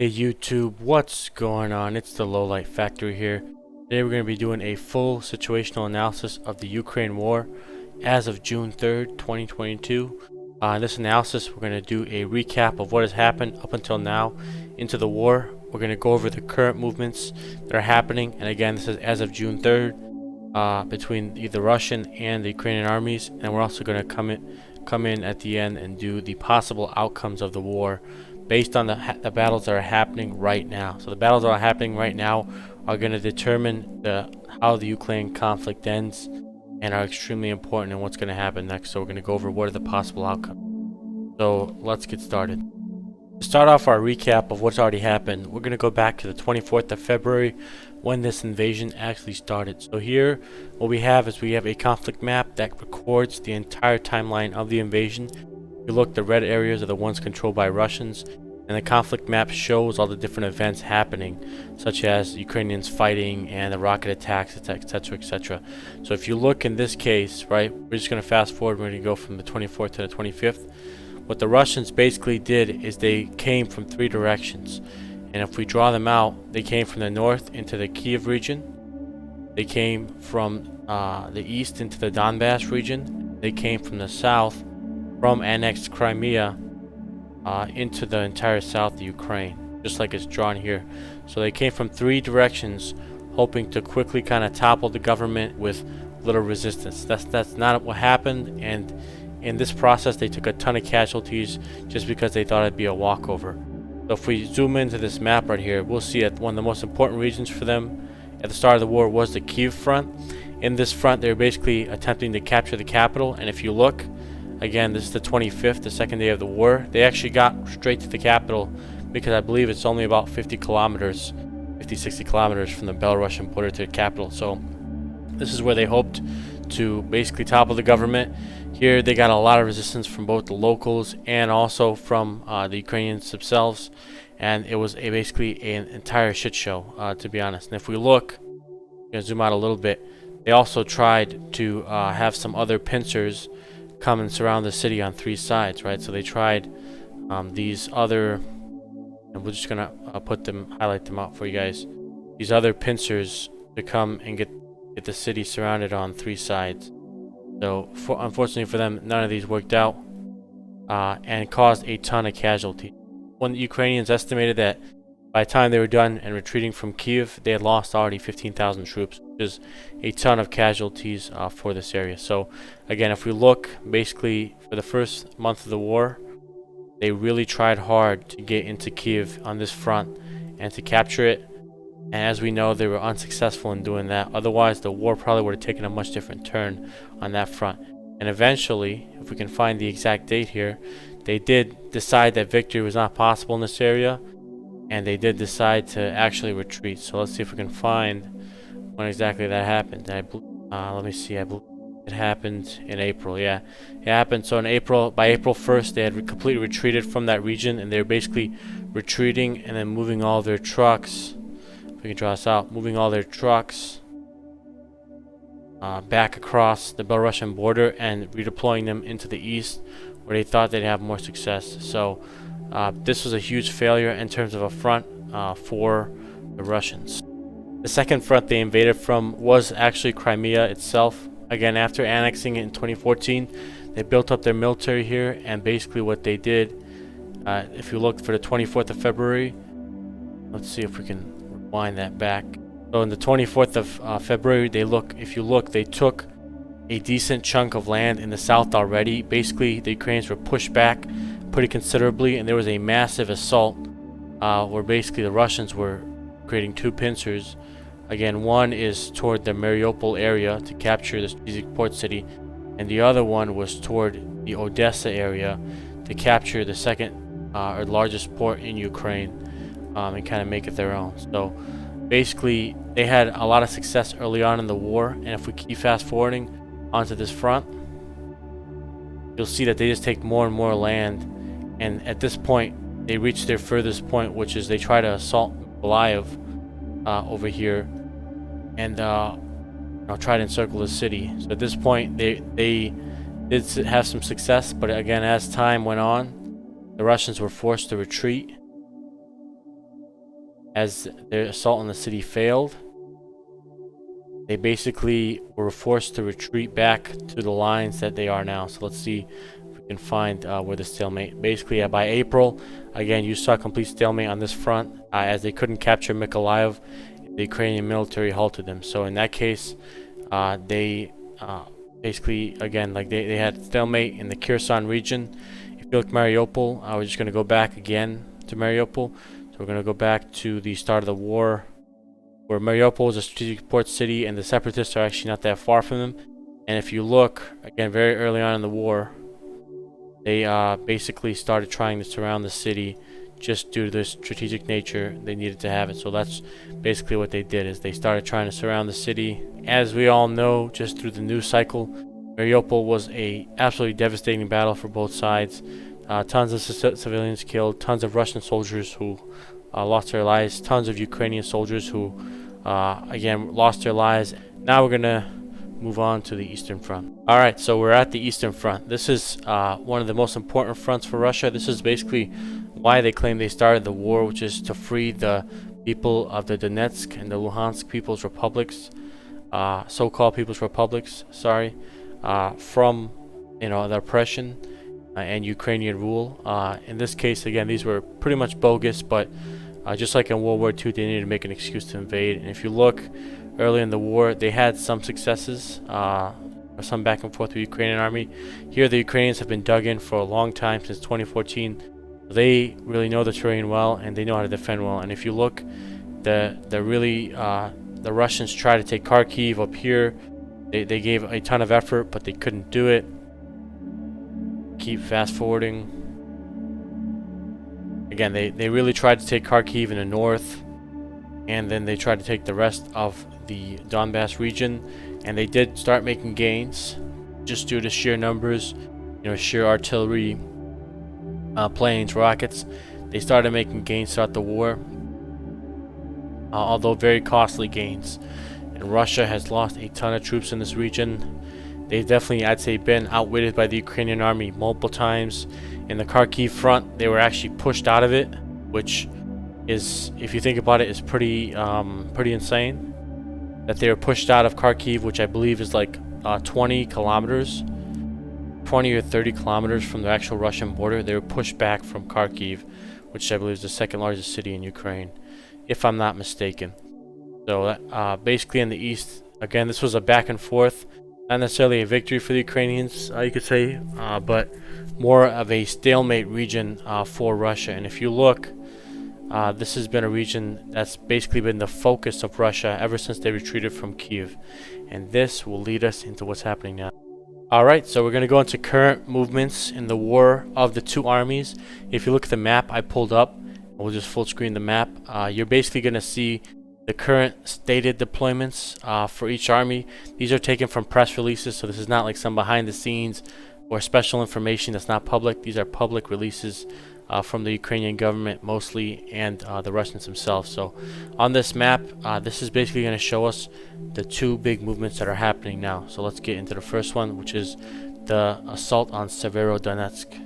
Hey YouTube, what's going on? It's the Lowlight Factory here. Today we're going to be doing a full situational analysis of the Ukraine war as of June 3rd, 2022. In this analysis, we're going to do a recap of what has happened up until now into the war. We're going to go over the current movements that are happening, and again, this is as of June 3rd, between the Russian and the Ukrainian armies, and we're also going to come in at the end and do the possible outcomes of the war based on the battles that are happening right now. So the battles that are happening right now are going to determine how the Ukraine conflict ends and are extremely important in what's going to happen next. So we're going to go over what are the possible outcomes. So let's get started. To start off our recap of what's already happened, we're going to go back to the 24th of February when this invasion actually started. So here what we have is we have a conflict map that records the entire timeline of the invasion. You look, the red areas are the ones controlled by Russians, and the conflict map shows all the different events happening, such as Ukrainians fighting and the rocket attacks, etc., etc. So if you look in this case, right, we're just going to fast forward. We're going to go from the 24th to the 25th. What the Russians basically did is they came from three directions, and if we draw them out, they came from the north into the Kiev region, they came from the east into the Donbass region, they came from the south from annexed Crimea into the entire south of Ukraine, just like it's drawn here. So they came from three directions, hoping to quickly kind of topple the government with little resistance. That's not what happened, and in this process they took a ton of casualties just because they thought it'd be a walkover. So if we zoom into this map right here, we'll see that one of the most important regions for them at the start of the war was the Kiev front. In this front, they were basically attempting to capture the capital, and if you look, again, this is the 25th, the second day of the war. They actually got straight to the capital because I believe it's only about 60 kilometers from the Belarusian border to the capital. So this is where they hoped to basically topple the government. Here they got a lot of resistance from both the locals and also from the Ukrainians themselves, and it was basically an entire shit show, to be honest. And if we look, I'm going to zoom out a little bit, they also tried to have some other pincers come and surround the city on three sides, right? So they tried these other, and we're just gonna highlight them out for you guys, these other pincers to come and get the city surrounded on three sides. So unfortunately for them, none of these worked out, and caused a ton of casualties. When the Ukrainians estimated that by the time they were done and retreating from Kiev, they had lost already 15,000 troops, which is a ton of casualties for this area. So again, if we look, basically for the first month of the war, they really tried hard to get into Kiev on this front and to capture it. And as we know, they were unsuccessful in doing that. Otherwise, the war probably would have taken a much different turn on that front. And eventually, if we can find the exact date here, they did decide that victory was not possible in this area, and they did decide to actually retreat. So let's see if we can find when exactly that happened. Let me see. I believe it happened in April. Yeah, it happened. So by April 1st, they had completely retreated from that region, and they were basically retreating and then moving all their trucks. If we can draw this out, moving all their trucks back across the Belarusian border and redeploying them into the east, where they thought they'd have more success. So this was a huge failure in terms of a front for the Russians. The second front they invaded from was actually Crimea itself. Again, after annexing it in 2014, they built up their military here, and basically what they did, if you look for the 24th of February, let's see if we can rewind that back. So on the 24th of February, they took a decent chunk of land in the south already. Basically, the Ukrainians were pushed back pretty considerably, and there was a massive assault where basically the Russians were creating two pincers. Again, one is toward the Mariupol area to capture the strategic port city, and the other one was toward the Odessa area to capture the second or largest port in Ukraine, and kind of make it their own. So basically they had a lot of success early on in the war, and if we keep fast forwarding onto this front, you'll see that they just take more and more land, and at this point they reach their furthest point, which is they try to assault Mykolaiv over here, and try to encircle the city. So at this point they did have some success, but again, as time went on, the Russians were forced to retreat. as their assault on the city failed, they basically were forced to retreat back to the lines that they are now. So let's see if we can find where the stalemate. Basically, by April, again, you saw a complete stalemate on this front as they couldn't capture Mykolaiv. The Ukrainian military halted them. So in that case, they basically, again, like they had stalemate in the Kherson region. If you look at Mariupol, we're just going to go back again to Mariupol. So we're going to go back to the start of the war, where Mariupol is a strategic port city, and the separatists are actually not that far from them. And if you look, again, very early on in the war, they basically started trying to surround the city just due to the strategic nature they needed to have it. So that's basically what they did, is they started trying to surround the city. As we all know, just through the news cycle, Mariupol was a absolutely devastating battle for both sides. Tons of civilians killed, tons of Russian soldiers who lost their lives, tons of Ukrainian soldiers who again lost their lives. Now we're gonna move on to the Eastern Front. Alright, so we're at the Eastern Front. This is one of the most important fronts for Russia. This is basically why they claim they started the war, which is to free the people of the Donetsk and the Luhansk People's Republics, so-called People's Republics, sorry, from the oppression and Ukrainian rule. In this case, again, these were pretty much bogus, but just like in World War II, they needed to make an excuse to invade. And if you look early in the war, they had some successes, or some back and forth with the Ukrainian army. Here, the Ukrainians have been dug in for a long time, since 2014. They really know the terrain well, and they know how to defend well. And if you look, the Russians tried to take Kharkiv up here. They gave a ton of effort, but they couldn't do it. Keep fast forwarding. Again, they really tried to take Kharkiv in the north, and then they tried to take the rest of the Donbass region, and they did start making gains just due to sheer numbers, sheer artillery, planes, rockets. They started making gains throughout the war, although very costly gains. And Russia has lost a ton of troops in this region. They've definitely, I'd say, been outwitted by the Ukrainian army multiple times. In the Kharkiv front, they were actually pushed out of it, which is, if you think about it, is pretty insane. That they were pushed out of Kharkiv, which I believe is like 20 kilometers, 20 or 30 kilometers from the actual Russian border. They were pushed back from Kharkiv, which I believe is the second largest city in Ukraine, if I'm not mistaken. So basically in the east, again, this was a back and forth. Not necessarily a victory for the Ukrainians, you could say, but more of a stalemate region for Russia. And if you look, this has been a region that's basically been the focus of Russia ever since they retreated from Kiev. And this will lead us into what's happening now. Alright, so we're going to go into current movements in the war of the two armies. If you look at the map I pulled up, we'll just full screen the map. You're basically going to see the current stated deployments for each army. These are taken from press releases, so this is not like some behind the scenes or special information that's not public. These are public releases from the Ukrainian government mostly, and the Russians themselves. So on this map, this is basically going to show us the two big movements that are happening now. So let's get into the first one, which is the assault on Severodonetsk.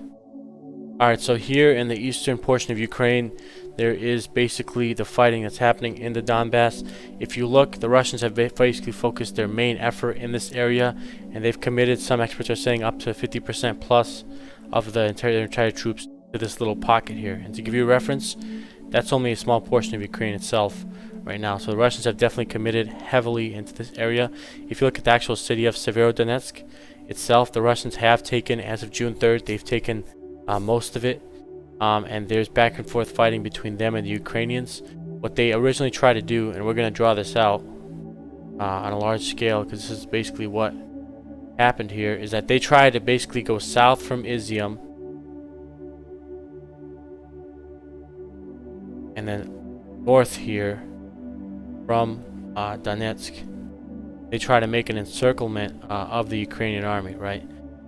Alright, so here in the eastern portion of Ukraine, there is basically the fighting that's happening in the Donbass. If you look, the Russians have basically focused their main effort in this area, and they've committed, some experts are saying, up to 50% plus of their entire troops to this little pocket here. And to give you a reference, that's only a small portion of Ukraine itself right now. So the Russians have definitely committed heavily into this area. If you look at the actual city of Severodonetsk itself, the Russians have taken, as of June 3rd, they've taken most of it. And there's back and forth fighting between them and the Ukrainians. What they originally tried to do, and we're going to draw this out on a large scale, because this is basically what happened here, is that they tried to basically go south from Izium and then north here from Donetsk. They try to make an encirclement of the Ukrainian army, right?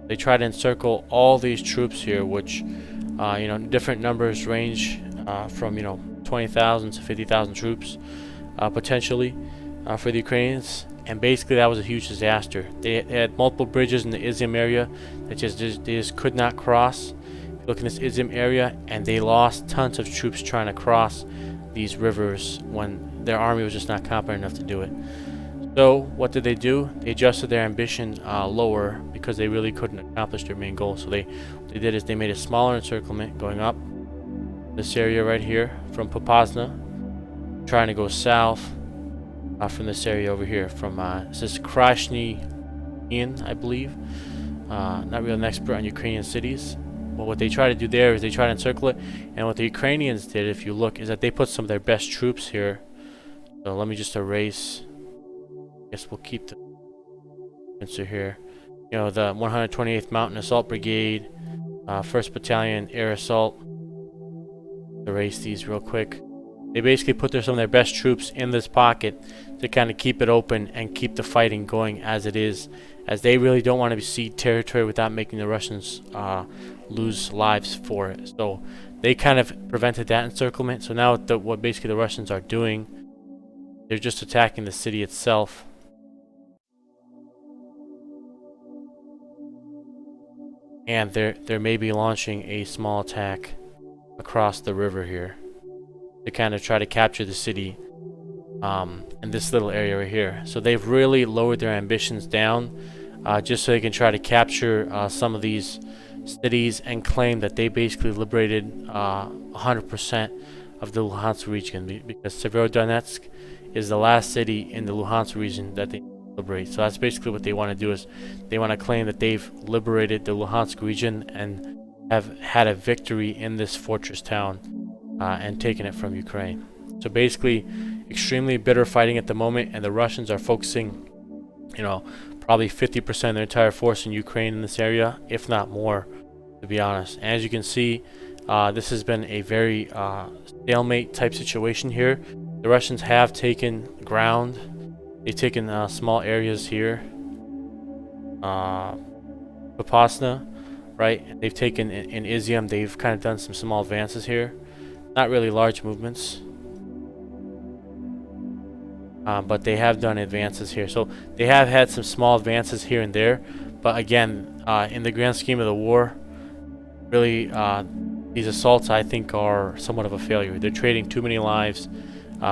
They try to encircle all these troops here, which different numbers range from 20,000 to 50,000 troops potentially for the Ukrainians. And basically that was a huge disaster. They had multiple bridges in the Izium area that they just could not cross. Look in this Izium area, and they lost tons of troops trying to cross these rivers when their army was just not competent enough to do it. So what did they do? They adjusted their ambition lower because they really couldn't accomplish their main goal. So what they did is they made a smaller encirclement going up this area right here from Popasna, trying to go south from this area over here from this is Krasny, I believe. Not really an expert on Ukrainian cities. But what they try to do there is they try to encircle it, and what the Ukrainians did, if you look, is that they put some of their best troops here. So let me just erase. I guess we'll keep the answer here. You know, the 128th Mountain Assault Brigade, 1st Battalion Air Assault. Erase these real quick. They basically put some of their best troops in this pocket to kind of keep it open and keep the fighting going as it is, as they really don't want to cede territory without making the Russians lose lives for it. So they kind of prevented that encirclement. So now what basically the Russians are doing, they're just attacking the city itself. And they're maybe launching a small attack across the river here to kind of try to capture the city in this little area right here. So they've really lowered their ambitions down just so they can try to capture some of these cities and claim that they basically liberated 100% of the Luhansk region, because Severodonetsk is the last city in the Luhansk region that they liberate. So that's basically what they want to do, is they want to claim that they've liberated the Luhansk region and have had a victory in this fortress town and taken it from Ukraine. So basically extremely bitter fighting at the moment, and the Russians are focusing, you know, probably 50% of their entire force in Ukraine in this area, if not more, to be honest. And as you can see, this has been a very stalemate type situation here. The Russians have taken ground. They've taken small areas here. Popasna, right? They've taken in Izium, they've kind of done some small advances here. Not really large movements. But they have done advances here. So they have had some small advances here and there. But again, in the grand scheme of the war, really, these assaults, I think, are somewhat of a failure. They're trading too many lives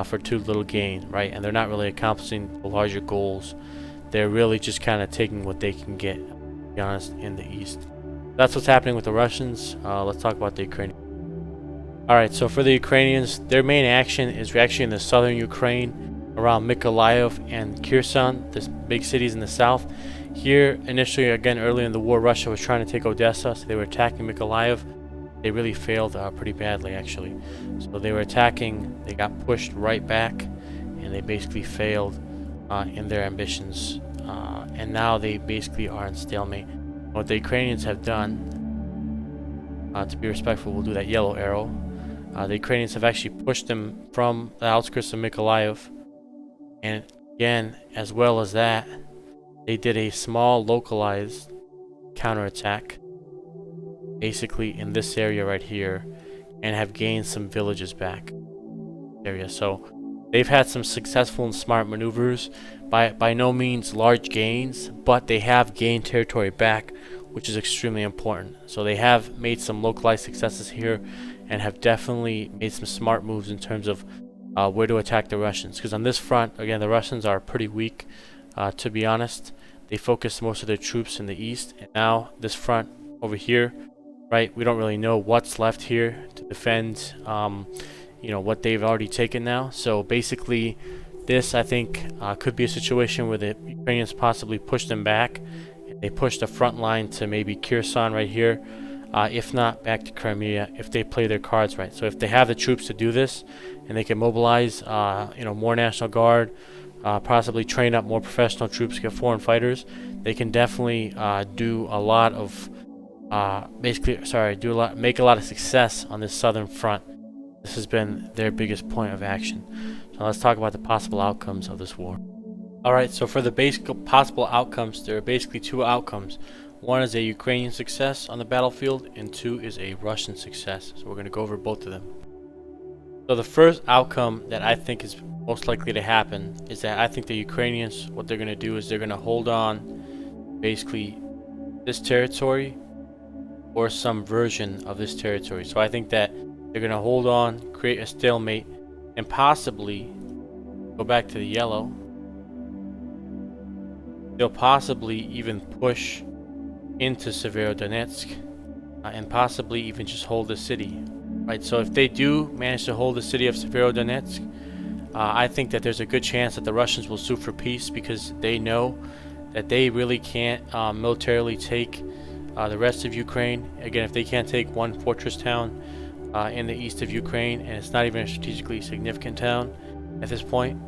for too little gain, right? And they're not really accomplishing the larger goals. They're really just kind of taking what they can get, to be honest, in the east. That's what's happening with the Russians. Let's talk about the Ukrainians. Alright, so for the Ukrainians, their main action is actually in the southern Ukraine, around Mykolaiv and Kherson, the big cities in the south. Here, initially, again, earlier in the war, Russia was trying to take Odessa, so they were attacking Mykolaiv. They really failed pretty badly, actually. So they were attacking, they got pushed right back, and they basically failed in their ambitions. And now they basically are in stalemate. What the Ukrainians have done, to be respectful, we'll do that yellow arrow. The Ukrainians have actually pushed them from the outskirts of Mykolaiv. And again, as well as that, they did a small localized counterattack, basically in this area right here, and have gained some villages back. So they've had some successful and smart maneuvers, by no means large gains, but they have gained territory back, which is extremely important. So they have made some localized successes here, and have definitely made some smart moves in terms of where to attack the Russians. Because on this front, again, the Russians are pretty weak, to be honest. They focus most of their troops in the east, and now this front over here, right, we don't really know what's left here to defend, you know, what they've already taken now. So basically, this, I think, could be a situation where the Ukrainians possibly push them back. They push the front line to maybe Kherson right here, if not back to Crimea, if they play their cards right. So if they have the troops to do this, and they can mobilize, you know, more National Guard, possibly train up more professional troops, get foreign fighters, they can definitely do a lot of, make a lot of success on this southern front. This has been their biggest point of action. So let's talk about the possible outcomes of this war. Alright, so for the basic possible outcomes, there are basically two outcomes. One is a Ukrainian success on the battlefield, and two is a Russian success. So we're going to go over both of them. So the first outcome that I think is most likely to happen is that I think the Ukrainians, what they're going to do is they're going to hold on basically this territory or some version of this territory. So I think that they're going to hold on, create a stalemate, and possibly go back to the yellow. They'll possibly even push into Severodonetsk and possibly even just hold the city. Right, so if they do manage to hold the city of Severodonetsk, I think that there's a good chance that the Russians will sue for peace, because they know that they really can't militarily take the rest of Ukraine. Again, if they can't take one fortress town in the east of Ukraine, and it's not even a strategically significant town at this point,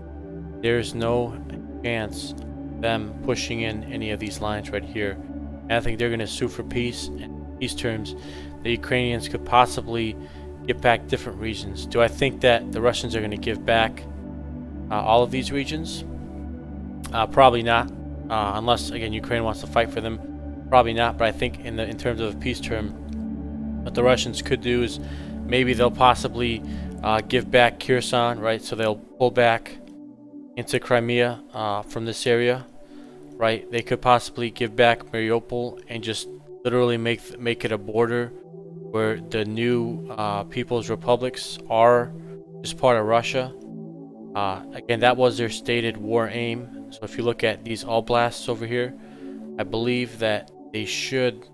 there's no chance them pushing in any of these lines right here. And I think they're going to sue for peace. And in peace terms, the Ukrainians could possibly get back different regions. Do I think that the Russians are going to give back all of these regions? Probably not, unless again Ukraine wants to fight for them. Probably not. But I think in terms of a peace term, what the Russians could do is maybe they'll possibly give back Kherson, right? So they'll pull back into Crimea from this area, right? They could possibly give back Mariupol and just literally make it a border where the new People's Republics are just part of Russia. Again, that was their stated war aim. So if you look at these oblasts over here, I believe that they should,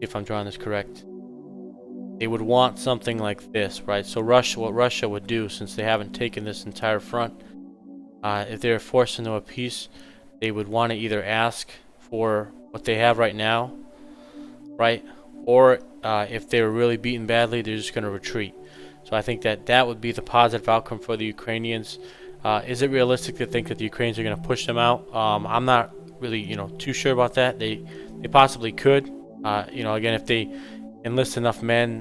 if I'm drawing this correct, they would want something like this, right? So what Russia would do, since they haven't taken this entire front, if they're forced into a peace, they would want to either ask for what they have right now, right? Or if they were really beaten badly, they're just going to retreat. So I think that that would be the positive outcome for the Ukrainians. Is it realistic to think that the Ukrainians are going to push them out? I'm not really, too sure about that. They possibly could. Again, if they enlist enough men,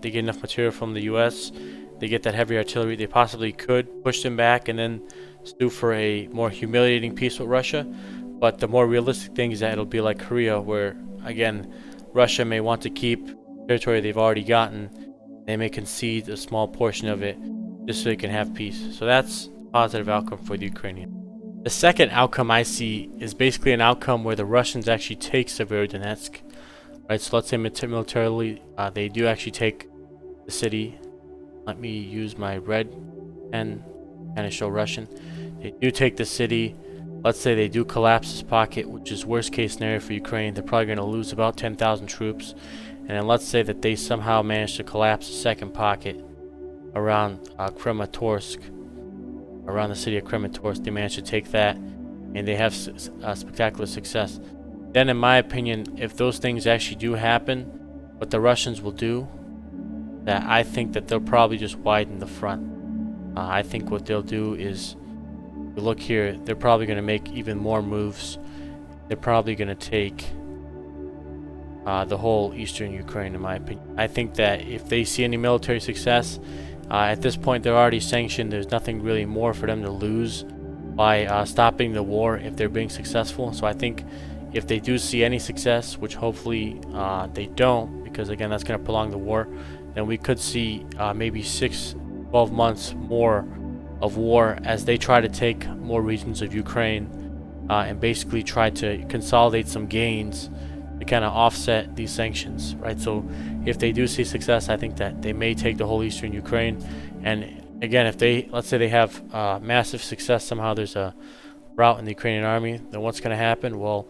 they get enough material from the U.S., they get that heavy artillery, they possibly could push them back and then sue for a more humiliating peace with Russia. But the more realistic thing is that it'll be like Korea, where again Russia may want to keep territory they've already gotten. They may concede a small portion of it just so they can have peace. So that's a positive outcome for the Ukrainians. The second outcome I see is basically an outcome where the Russians actually take Severodonetsk. Right, so let's say militarily they do actually take the city. Let me use my red pen to kind of show Russian. They do take the city. Let's say they do collapse this pocket, which is worst case scenario for Ukraine. They're probably going to lose about 10,000 troops. And then let's say that they somehow manage to collapse the second pocket around Kramatorsk, around the city of Kramatorsk. They manage to take that, and they have spectacular success. Then, in my opinion, if those things actually do happen, what the Russians will do, that I think that they'll probably just widen the front. I think what they'll do is, if you look here, they're probably going to make even more moves. They're probably going to take the whole eastern Ukraine, in my opinion. I think that if they see any military success, at this point they're already sanctioned. There's nothing really more for them to lose by stopping the war if they're being successful. So I think if they do see any success, which hopefully they don't, because again that's going to prolong the war, then we could see maybe 6-12 months more of war as they try to take more regions of Ukraine and basically try to consolidate some gains to kind of offset these sanctions, right? So if they do see success, I think that they may take the whole eastern Ukraine. And again, if let's say they have massive success, somehow there's a rout in the Ukrainian army, then what's going to happen? Well,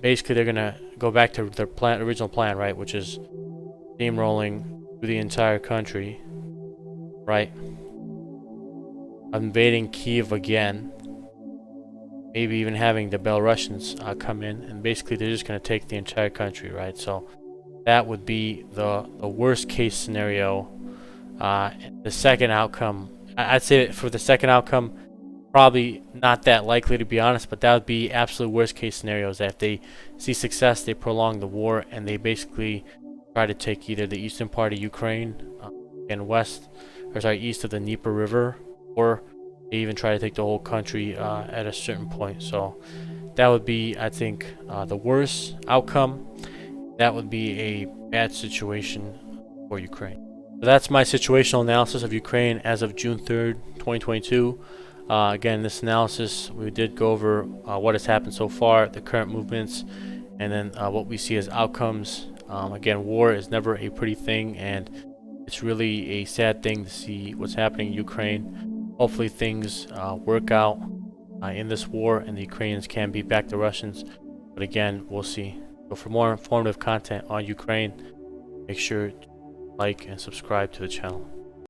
basically they're going to go back to their original plan, right? Which is steamrolling through the entire country, right? Invading Kiev again. Maybe even having the Belarusians come in, and basically they're just going to take the entire country, right? So that would be the worst case scenario. The second outcome, I'd say that for the second outcome, probably not that likely, to be honest, but that would be absolute worst case scenarios. That if they see success, they prolong the war and they basically try to take either the eastern part of Ukraine and east of the Dnieper River, or they even try to take the whole country at a certain point. So that would be, I think, the worst outcome. That would be a bad situation for Ukraine. So that's my situational analysis of Ukraine as of June 3rd, 2022. Again, this analysis, we did go over what has happened so far, the current movements, and then what we see as outcomes. Again, war is never a pretty thing, and It's really a sad thing to see what's happening in Ukraine. Hopefully things work out in this war and the Ukrainians can beat back the Russians. But again, we'll see. So for more informative content on Ukraine, make sure to like and subscribe to the channel.